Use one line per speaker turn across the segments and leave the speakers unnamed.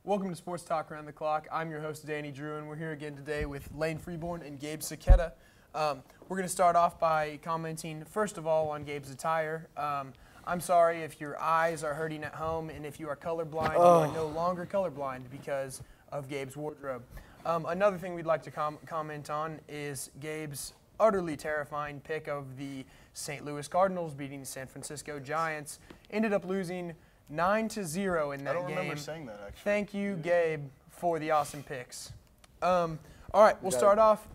Welcome to Sports Talk Around the Clock. I'm your host, Danny Drouin. We're here again today with Lane Freeborn and Gabe Sachetta. We're going to start off by commenting, first of all, on Gabe's attire. I'm sorry if your eyes are hurting at home, and if you are colorblind, you are no longer colorblind because of Gabe's wardrobe. Another thing we'd like to comment on is Gabe's utterly terrifying pick of the St. Louis Cardinals beating the San Francisco Giants. Ended up losing 9-0 in that game.
I don't remember saying that, actually.
Thank you, Gabe, for the awesome picks. All right, we'll start off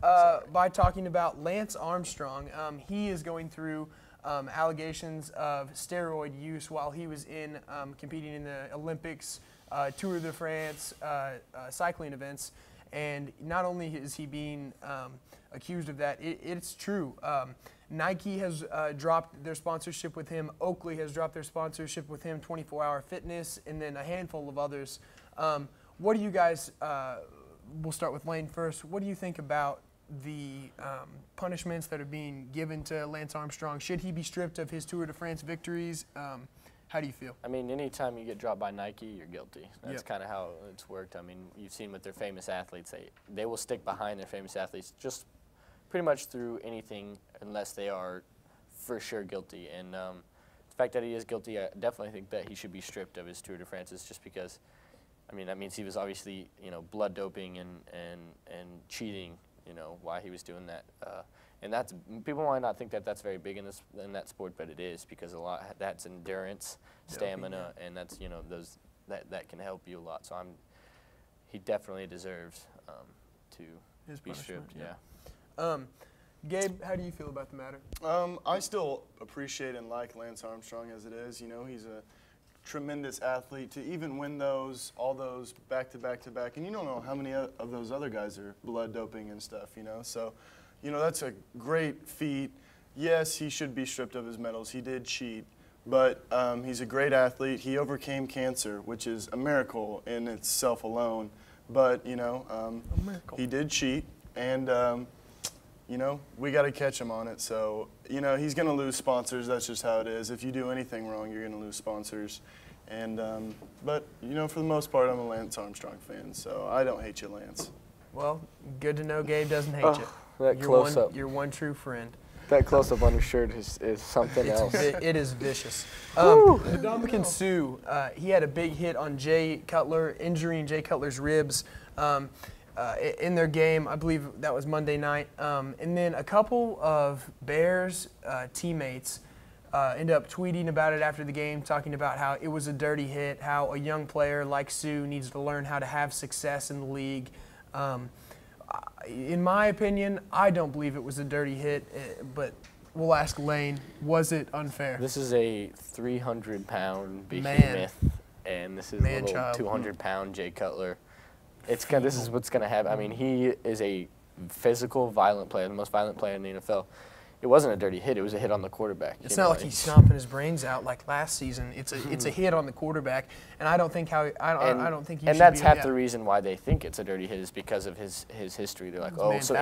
by talking about Lance Armstrong. He is going through allegations of steroid use while he was in competing in the Olympics, Tour de France, cycling events. And not only is he being accused of that, it's true. Nike has dropped their sponsorship with him. Oakley has dropped their sponsorship with him, 24-Hour Fitness, and then a handful of others. What do you guys, we'll start with Lane first. What do you think about the punishments that are being given to Lance Armstrong? Should he be stripped of his Tour de France victories? How do you feel?
I mean, anytime you get dropped by Nike, you're guilty. That's kind of how it's worked. I mean, you've seen with their famous athletes, they will stick behind their famous athletes just pretty much through anything unless they are for sure guilty. And the fact that he is guilty, I definitely think that he should be stripped of his Tour de France just because, I mean, that means he was obviously, blood doping and cheating, while he was doing that. And that's, people might not think that that's very big in that sport, but it is, because that's endurance, stamina, and that's, that can help you a lot. So he definitely deserves to be stripped. Yeah.
Gabe, how do you feel about the matter?
I still appreciate and like Lance Armstrong as it is. He's a tremendous athlete to even win all those back-to-back-to-back. And you don't know how many of those other guys are blood doping and stuff, So, that's a great feat. Yes, he should be stripped of his medals. He did cheat. But he's a great athlete. He overcame cancer, which is a miracle in itself alone. But, he did cheat. And, we got to catch him on it. So, he's going to lose sponsors. That's just how it is. If you do anything wrong, you're going to lose sponsors. And, but, for the most part, I'm a Lance Armstrong fan. So I don't hate you, Lance.
Well, good to know Gabe doesn't hate you.
That close-up.
You're one true friend.
That close-up on your shirt is something else.
It is vicious. Ndamukong Suh, he had a big hit on Jay Cutler, injuring Jay Cutler's ribs. In their game, I believe that was Monday night. And then a couple of Bears teammates ended up tweeting about it after the game, talking about how it was a dirty hit, how a young player like Suh needs to learn how to have success in the league. In my opinion, I don't believe it was a dirty hit, but we'll ask Lane, was it unfair?
This is a 300-pound behemoth, and this is a little 200-pound Jay Cutler. This is what's going to happen. I mean, he is a physical, violent player, the most violent player in the NFL. It wasn't a dirty hit. It was a hit on the quarterback.
It's not like he's stomping his brains out like last season. It's a hit on the quarterback, and I don't think I don't think.
And that's half the reason why they think it's a dirty hit is because of his history. They're like, so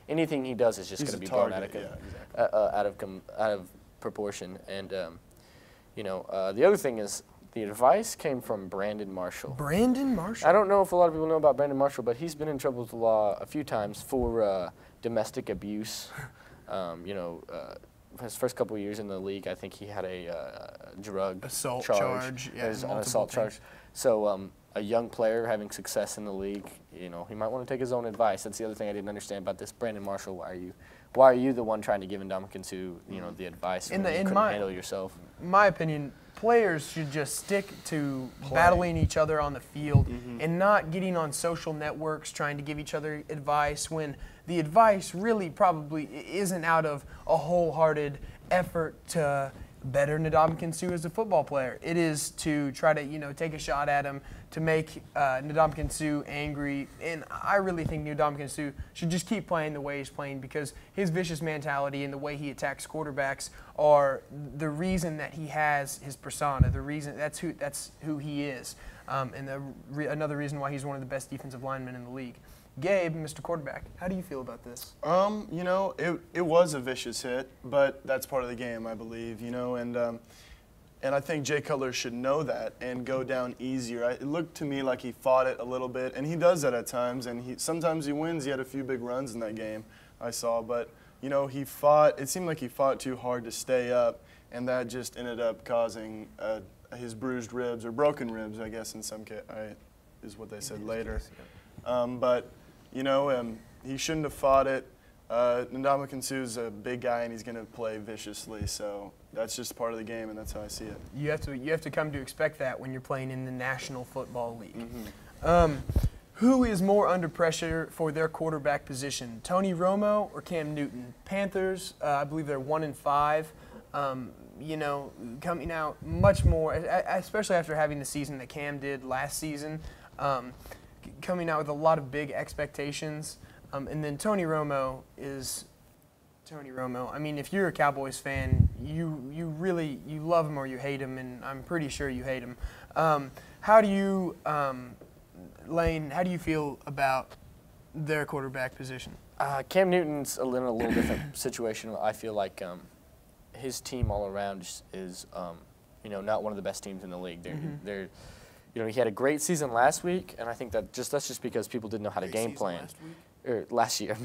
anything he does is just going to be blown out of proportion. And the other thing is, the advice came from Brandon Marshall.
Brandon Marshall?
I don't know if a lot of people know about Brandon Marshall, but he's been in trouble with the law a few times for domestic abuse. His first couple of years in the league, I think he had a drug
assault charge.
Yeah, an assault charge. So a young player having success in the league, he might want to take his own advice. That's the other thing I didn't understand about this. Brandon Marshall, why are you the one trying to give Ndamukong Suh, the advice when you couldn't handle yourself?
In my opinion, players should just stick to battling each other on the field and not getting on social networks trying to give each other advice when the advice really probably isn't out of a wholehearted effort to better Ndamukong Suh as a football player. It is to try to, take a shot at him, to make Ndamukong Suh angry. And I really think Ndamukong Suh should just keep playing the way he's playing because his vicious mentality and the way he attacks quarterbacks are the reason that he has his persona, the reason that's who he is, and another reason why he's one of the best defensive linemen in the league. Gabe, Mr. Quarterback, how do you feel about this?
It was a vicious hit, but that's part of the game, I believe, and And I think Jay Cutler should know that and go down easier. It looked to me like he fought it a little bit, and he does that at times. And sometimes he wins. He had a few big runs in that game I saw, but he fought. It seemed like he fought too hard to stay up, and that just ended up causing his bruised ribs or broken ribs, I guess in some case, is what they said later. But he shouldn't have fought it. Ndamukong Suh's a big guy, and he's going to play viciously, so that's just part of the game, and that's how I see it.
You have to come to expect that when you're playing in the National Football League. Who is more under pressure for their quarterback position, Tony Romo or Cam Newton? Panthers, I believe they're 1-5. Coming out much more, especially after having the season that Cam did last season, coming out with a lot of big expectations. And then Tony Romo is Tony Romo. I mean, if you're a Cowboys fan, you love him or you hate him, and I'm pretty sure you hate him. How do you, Lane, how do you feel about their quarterback position?
Cam Newton's in a little different situation. I feel like his team all around is not one of the best teams in the league. They're he had a great season last week, and I think that's just because people didn't know how to game plan. Last year,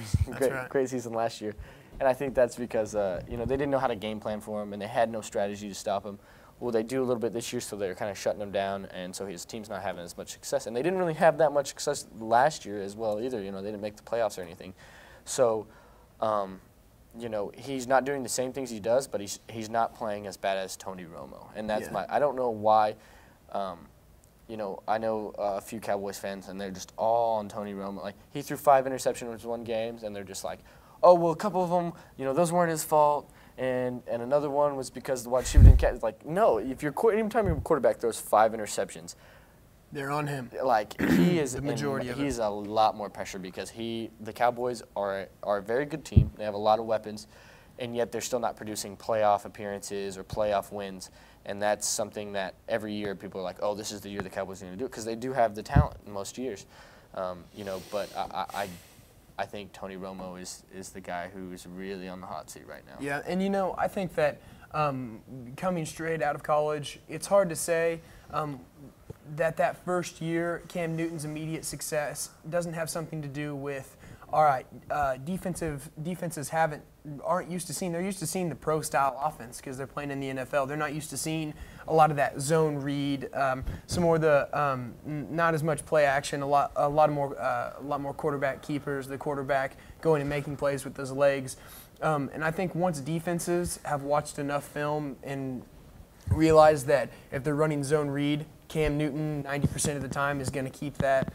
great season last year, and I think that's because they didn't know how to game plan for him, and they had no strategy to stop him. Well, they do a little bit this year, so they're kind of shutting him down, and so his team's not having as much success. And they didn't really have that much success last year as well either. They didn't make the playoffs or anything. So, he's not doing the same things he does, but he's not playing as bad as Tony Romo, and that's I don't know why. I know a few Cowboys fans, and they're just all on Tony Romo. Like, he threw 5 interceptions in one game, and they're just like, oh, well, a couple of them, those weren't his fault, and another one was because the wide receiver didn't catch. Like, no, anytime your quarterback throws 5 interceptions,
they're on him.
Like, he is
the majority of it.
He's a lot more pressure because the Cowboys are a very good team. They have a lot of weapons, and yet they're still not producing playoff appearances or playoff wins. And that's something that every year people are like, oh, this is the year the Cowboys are going to do it, because they do have the talent in most years. But I think Tony Romo is the guy who is really on the hot seat right now.
Yeah, and I think that coming straight out of college, it's hard to say that first year Cam Newton's immediate success doesn't have something to do with, all right, defenses aren't used to seeing. They're used to seeing the pro-style offense because they're playing in the NFL. They're not used to seeing a lot of that zone read, some more of the not as much play action, a lot more quarterback keepers. The quarterback going and making plays with his legs. And I think once defenses have watched enough film and realize that if they're running zone read, Cam Newton 90% of the time is going to keep that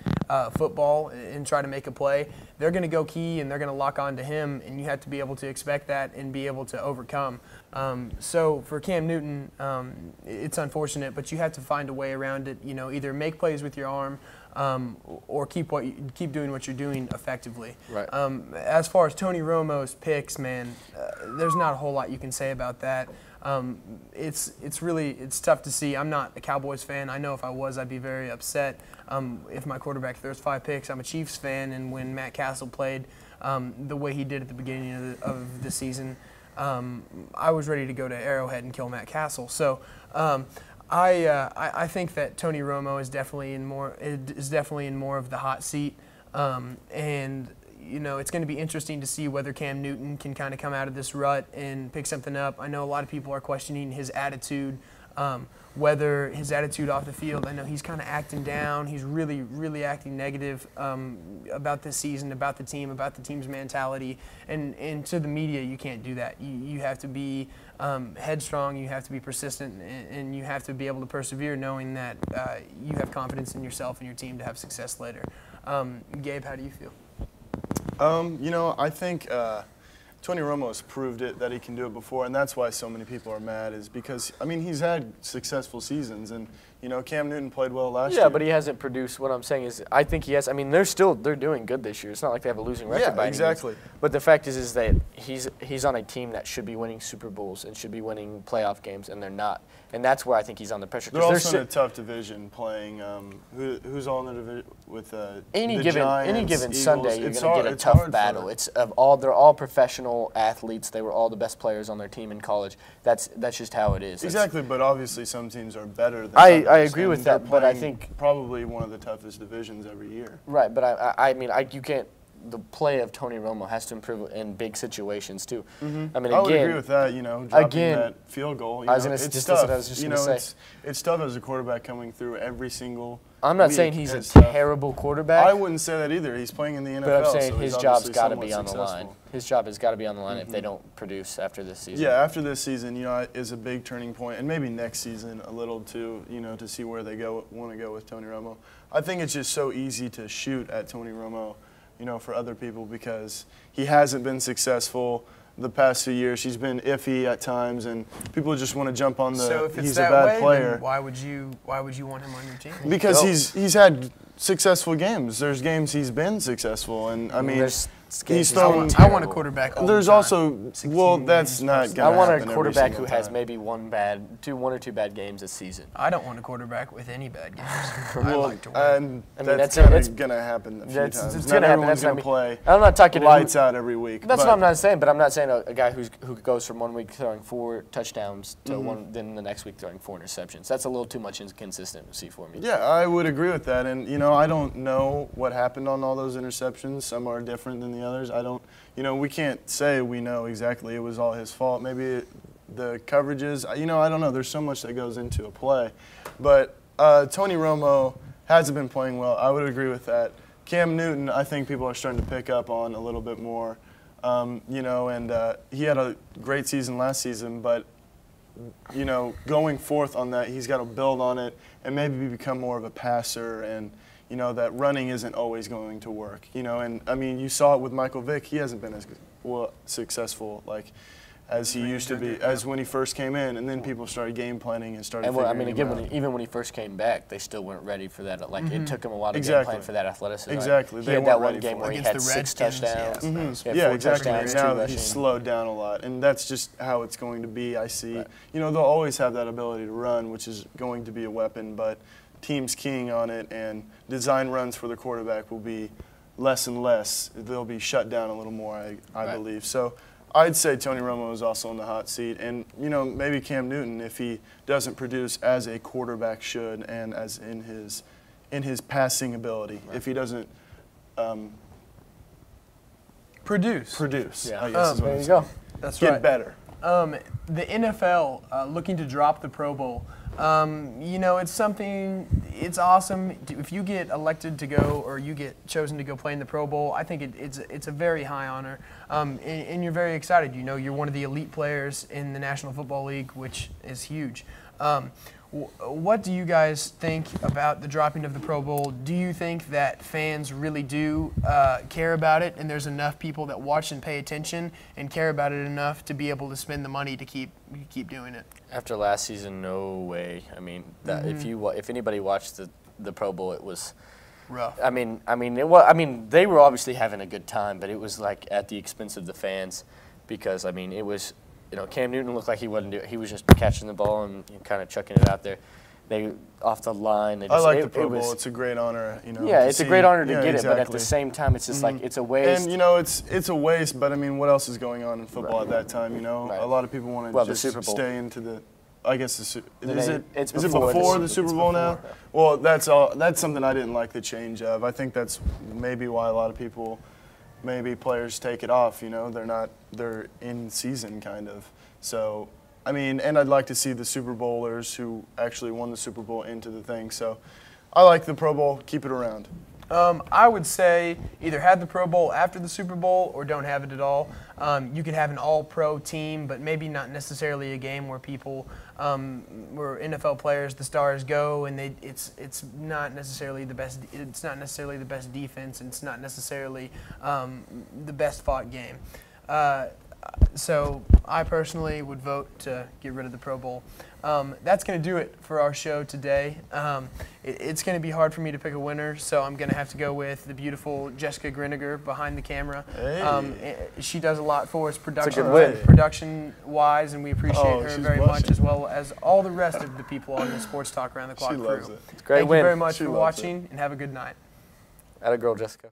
football and try to make a play. They're going to go key and they're going to lock on to him, and you have to be able to expect that and be able to overcome. So for Cam Newton, it's unfortunate, but you have to find a way around it. Either make plays with your arm or keep doing what you're doing effectively.
Right.
As far as Tony Romo's picks, man, there's not a whole lot you can say about that. It's tough to see. I'm not a Cowboys fan. I know if I was, I'd be very upset if my quarterback throws 5 picks. I'm a Chiefs fan, and when Matt Castle played the way he did at the beginning of the season, I was ready to go to Arrowhead and kill Matt Castle. So I think that Tony Romo is definitely in more of the hot seat, and it's going to be interesting to see whether Cam Newton can kind of come out of this rut and pick something up. I know a lot of people are questioning his attitude, whether his attitude off the field. I know he's kind of acting down. He's really, really acting negative about this season, about the team's mentality. And to the media, you can't do that. You have to be headstrong. You have to be persistent, and you have to be able to persevere, knowing that you have confidence in yourself and your team to have success later. Gabe, how do you feel?
I think Tony Romo has proved it that he can do it before, and that's why so many people are mad, is because, he's had successful seasons, and, Cam Newton played well last year.
Yeah, but he hasn't produced. What I'm saying is, I think he has. I mean, they're doing good this year. It's not like they have a losing record by any means.
Exactly.
But the fact is that he's on a team that should be winning Super Bowls and should be winning playoff games, and they're not. And that's where I think he's on the pressure.
They're also in a tough division playing. Who's all in the division with
any
given
Eagles, Sunday you're going to get a tough battle. They're all professional athletes. They were all the best players on their team in college. That's just how it is.
Exactly, but obviously some teams are better than
I
others,
agree with that, but I think
probably one of the toughest divisions every year.
Right, but I mean you can't. The play of Tony Romo has to improve in big situations too.
Mm-hmm.
I mean,
I would agree with that. Dropping that field goal.
It's tough.
It's tough as a quarterback coming through every single.
I'm not saying he's a terrible quarterback.
I wouldn't say that either. He's playing in the NFL.
But I'm saying
so
his job's got to be on the line. His job has got to be on the line if they don't produce after this season.
Yeah, after this season, is a big turning point, and maybe next season a little too, to see where they want to go with Tony Romo. I think it's just so easy to shoot at Tony Romo, for other people because he hasn't been successful the past few years. He's been iffy at times, and people just want to jump on the
so if it's
he's
that
a bad
way,
player.
Then why would you want him on your team?
Because he's had successful games. There's games he's been successful, and I mean he's thrown.
I want a quarterback.
There's
the
also that's not gonna
I want
happen
a quarterback who
every single
has
time.
maybe one or two bad games this season.
I don't want a quarterback with any bad games. I
Well,
like to win.
and
I mean,
that's
it's
gonna happen a few
It's
times.
gonna
Not
happen.
everyone's
That's
gonna
what
play
I'm not talking
lights out every week.
That's
but
what I'm not saying, but I'm not saying a guy who goes from 1 week throwing 4 touchdowns to then the next week throwing 4 interceptions. That's a little too much inconsistency for me.
Yeah, I would agree with that. And, I don't know what happened on all those interceptions. Some are different than the others. I don't, we can't say we know exactly it was all his fault. Maybe the coverages, I don't know. There's so much that goes into a play. But Tony Romo hasn't been playing well. I would agree with that. Cam Newton, I think people are starting to pick up on a little bit more. And he had a great season last season, but going forth on that, he's got to build on it and maybe become more of a passer, and that running isn't always going to work. And I mean, you saw it with Michael Vick. He hasn't been as successful as he used to be, as when he first came in, and then people started game planning and started.
And I mean, again,
him out.
Even when he first came back, they still weren't ready for that. It took him a while to game
Exactly.
plan for that athleticism.
Exactly.
He
They
had that
weren't
one
ready
game
for
where
it.
he
Against
had
the
6
Redskins,
touchdowns.
yeah.
He had 4
exactly.
touchdowns,
Now
2
he's
rushing.
slowed down a lot, and that's just how it's going to be. I see.
Right.
They'll always have that ability to run, which is going to be a weapon, but teams keying on it and design runs for the quarterback will be less and less. They'll be shut down a little more, I
Right.
believe. So I'd say Tony Romo is also on the hot seat, and maybe Cam Newton if he doesn't produce as a quarterback should, and as in his passing ability.
Right.
If he doesn't
Produce.
I
Yeah.
guess is what
There
I'm
you
saying.
go.
That's
Get
right.
better.
The NFL looking to drop the Pro Bowl. It's something. It's awesome if you get elected to go or you get chosen to go play in the Pro Bowl. I think it's a very high honor, and you're very excited. You're one of the elite players in the National Football League, which is huge. What do you guys think about the dropping of the Pro Bowl? Do you think that fans really do care about it, and there's enough people that watch and pay attention and care about it enough to be able to spend the money to keep doing it?
After last season, no way. I mean, if anybody watched the Pro Bowl, it was
Rough.
I mean, they were obviously having a good time, but it was at the expense of the fans, because it was, Cam Newton looked like he wasn't he was just catching the ball and kind of chucking it out there. They off the line.
I like the Pro Bowl. It's a great honor,
Yeah, it's a great honor to get it,
exactly.
but at the same time, it's just it's a waste.
And it's a waste, but what else is going on in football at that time?
Right.
A lot of people want to just
the Super Bowl.
stay into the. I guess is it
before
before the Super Bowl now? Well, that's something I didn't like the change of. I think that's maybe why a lot of people, maybe players take it off. They're in season kind of. So, and I'd like to see the Super Bowlers who actually won the Super Bowl into the thing. So, I like the Pro Bowl. Keep it around.
I would say either have the Pro Bowl after the Super Bowl or don't have it at all. You could have an all-pro team, but maybe not necessarily a game where people, where NFL players, the stars go, and it's not necessarily the best. It's not necessarily the best defense, and it's not necessarily the best fought game. So I personally would vote to get rid of the Pro Bowl. That's going to do it for our show today. It's going to be hard for me to pick a winner, so I'm going to have to go with the beautiful Jessica Griniger behind the camera.
Hey.
She does a lot for us
good win.
production-wise, and we appreciate her
she's
very much,
blushing.
as well as all the rest of the people on the Sports Talk Around the Clock
She
crew.
loves it.
Great
Thank
win.
you very much
She
for
loves it.
watching, and have a good night.
Atta girl, Jessica.